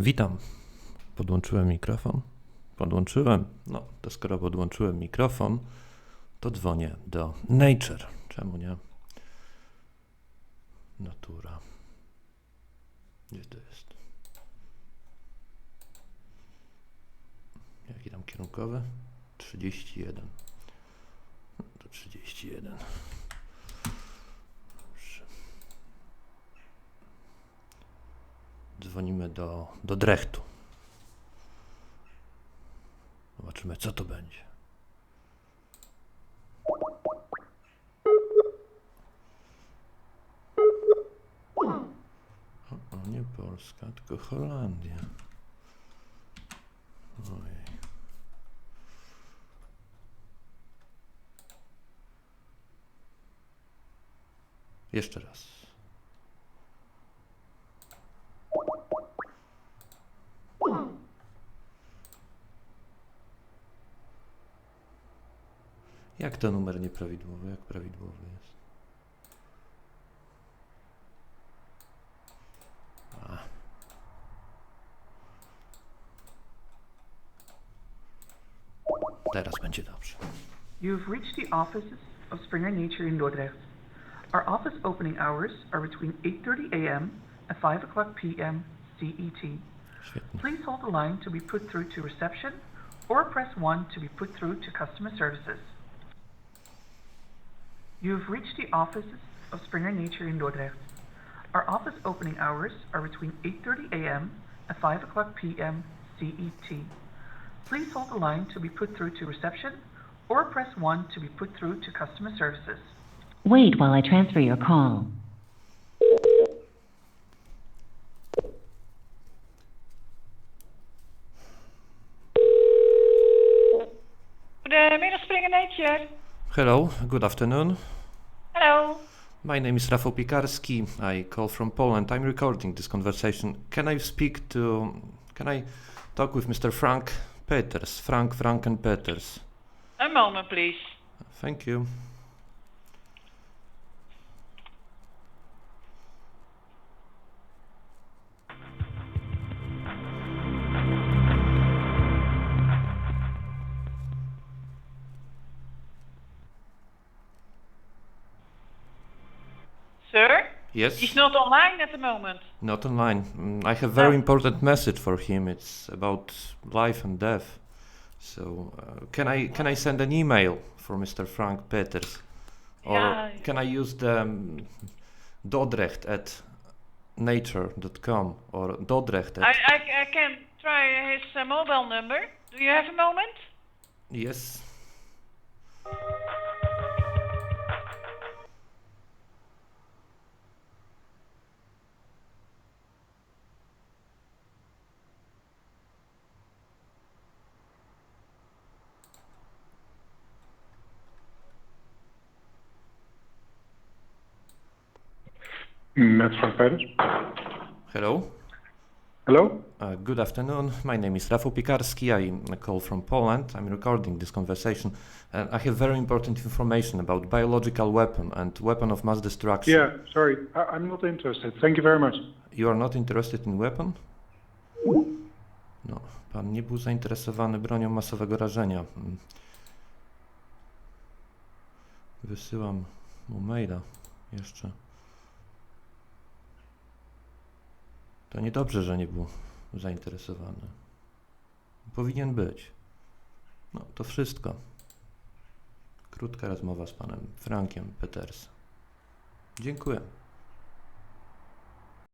Witam. Podłączyłem mikrofon. No to skoro podłączyłem mikrofon, to dzwonię do Nature. Czemu nie? Natura. Gdzie to jest? Jaki tam kierunkowy? 31. No to 31. Dobrze. Dzwonimy do Drechtu. Zobaczymy, co to będzie. O, nie Polska, tylko Holandia. Ojej. Jeszcze raz. Jak to numer nieprawidłowy? Jak prawidłowy jest? Teraz będzie dobrze. You've reached the offices of Springer Nature in Dordrecht. Our office opening hours are between 8:30 a.m. and 5 o'clock p.m. CET. Świetnie. Please hold the line to be put through to reception or press 1 to be put through to customer services. You've reached the offices of Springer Nature in Dordrecht. Our office opening hours are between 8:30 a.m. and 5 o'clock p.m. CET. Please hold the line to be put through to reception or press 1 to be put through to customer services. Wait while I transfer your call. Goedemiddag, Springer Nature. Hello, good afternoon. Hello. My name is Rafał Piekarski. I call from Poland. I'm recording this conversation. Can I talk with Mr. Frank Peters? Frank and Peters. A moment, please. Thank you. Sir? Yes? He's not online at the moment. Not online. I have very important message for him. It's about life and death. So can I send an email for Mr. Frank Peters, or Yeah. can I use the Dordrecht at nature.com or Dordrecht at I can try his mobile number. Do you have a moment? yes. Met Frank Peters. Hello. Hello? Good afternoon. My name is Rafał Piekarski. I call from Poland. I'm recording this conversation. I have very important information about biological weapon and weapon of mass destruction. Yeah, sorry. I'm not interested. Thank you very much. You are not interested in weapon? No, pan nie był zainteresowany bronią masowego rażenia. Wysyłam mu maila jeszcze. To niedobrze, że nie był zainteresowany. Powinien być. No, to wszystko. Krótka rozmowa z panem Frankiem Petersem. Dziękuję.